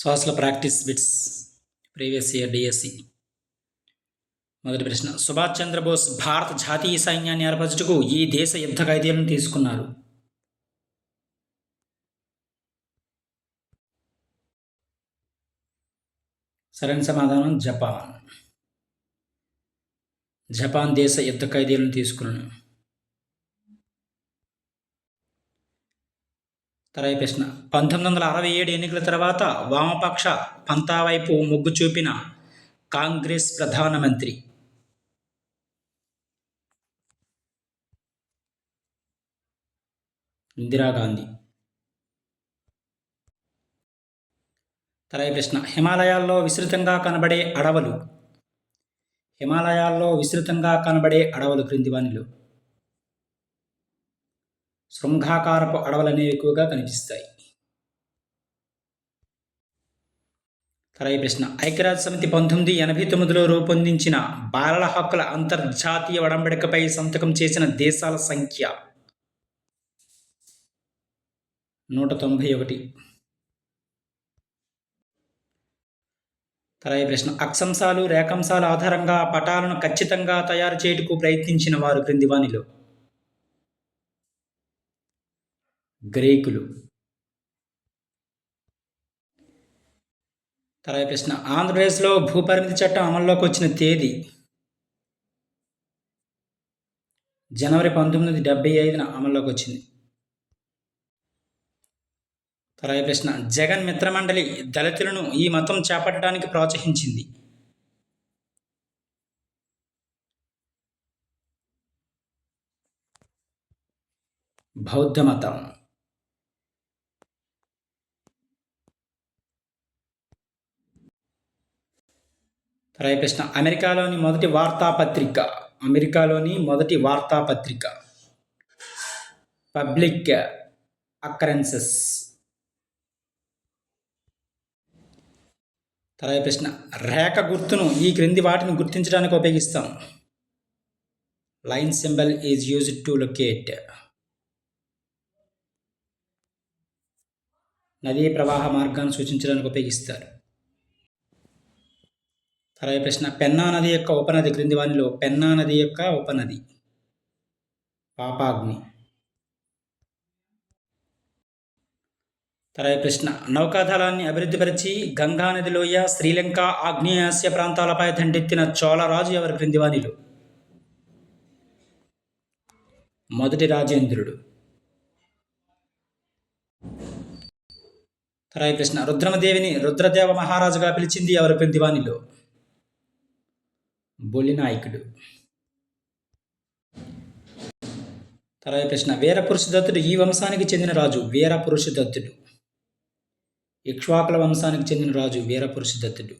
Social practice bits previous year DSC. మొదటి ప్రశ్న, సుభాష్ చంద్రబోస్ భారత జాతీయ సైన్యాన్ని ఏర్పరచుటకు ఈ దేశ యుద్ధ ఖైదీలను తీసుకున్నారు? సరైన సమాధానం జపాన్. జపాన్ దేశ యుద్ధ ఖైదీలను తీసుకున్నాను. తర్వాత ప్రశ్న, 1967 ఎన్నికల తర్వాత వామపక్ష పంతా వైపు మొగ్గు చూపిన కాంగ్రెస్ ప్రధానమంత్రి? ఇందిరాగాంధీ. తర్వాత ప్రశ్న, హిమాలయాల్లో విస్తృతంగా కనబడే అడవులు క్రింది వానిలో? శృంగాకారపు అడవులు అనేవి ఎక్కువగా కనిపిస్తాయి. తర్వాత ప్రశ్న, ఐక్యరాజ్య సమితి 1989లో రూపొందించిన బాలల హక్కుల అంతర్జాతీయ ఒడంబడికపై సంతకం చేసిన దేశాల సంఖ్య? 191. తర్వాత ప్రశ్న, అక్షాంశాలు రేఖాంశాల ఆధారంగా పటాలను ఖచ్చితంగా తయారు చేయుటకు ప్రయత్నించిన వారు క్రింది వానిలో? గ్రీకులు. తర్వాత ప్రశ్న, ఆంధ్రప్రదేశ్లో భూపరిమితి చట్టం అమల్లోకి వచ్చిన తేదీ? జనవరి 1975 అమల్లోకి వచ్చింది. తర్వాత ప్రశ్న, జగన్ మిత్రమండలి దళితులను ఈ మతం చేపట్టడానికి ప్రోత్సహించింది? బౌద్ధ మతం. తర్వాత ప్రశ్న, అమెరికాలోని మొదటి వార్తాపత్రిక పబ్లిక్ అకరెన్సెస్. తర్వాత ప్రశ్న, రేఖ గుర్తును ఈ క్రింది వాటిని గుర్తించడానికి ఉపయోగిస్తాం? Line symbol is used to locate. నదీ ప్రవాహ మార్గాన్ని సూచించడానికి ఉపయోగిస్తారు. తర్వాత ప్రశ్న, పెన్నా నది యొక్క ఉపనది క్రింది వానిలో? పెన్నా నది యొక్క ఉపనది పాపాగ్ని. తర్వాత ప్రశ్న, నౌకాదళాన్ని అభివృద్ధిపరిచి గంగా నది లోయ, శ్రీలంక, ఆగ్నేయాసియా ప్రాంతాలపై దండెత్తిన చోళరాజు ఎవరు క్రింది వానిలో? మొదటి రాజేంద్రుడు. తర్వాత ప్రశ్న, రుద్రమదేవిని రుద్రదేవ మహారాజుగా పిలిచింది ఎవరు క్రింది వానిలో? బొలినాయకుడు. తర్వాత ప్రశ్న, వీరపురుషదత్తుడు ఈ వంశానికి చెందిన రాజు? వీరపురుషదత్తుడు. ఇక్ష్వాకుల వంశానికి చెందిన రాజు వీరపురుషదత్తుడు.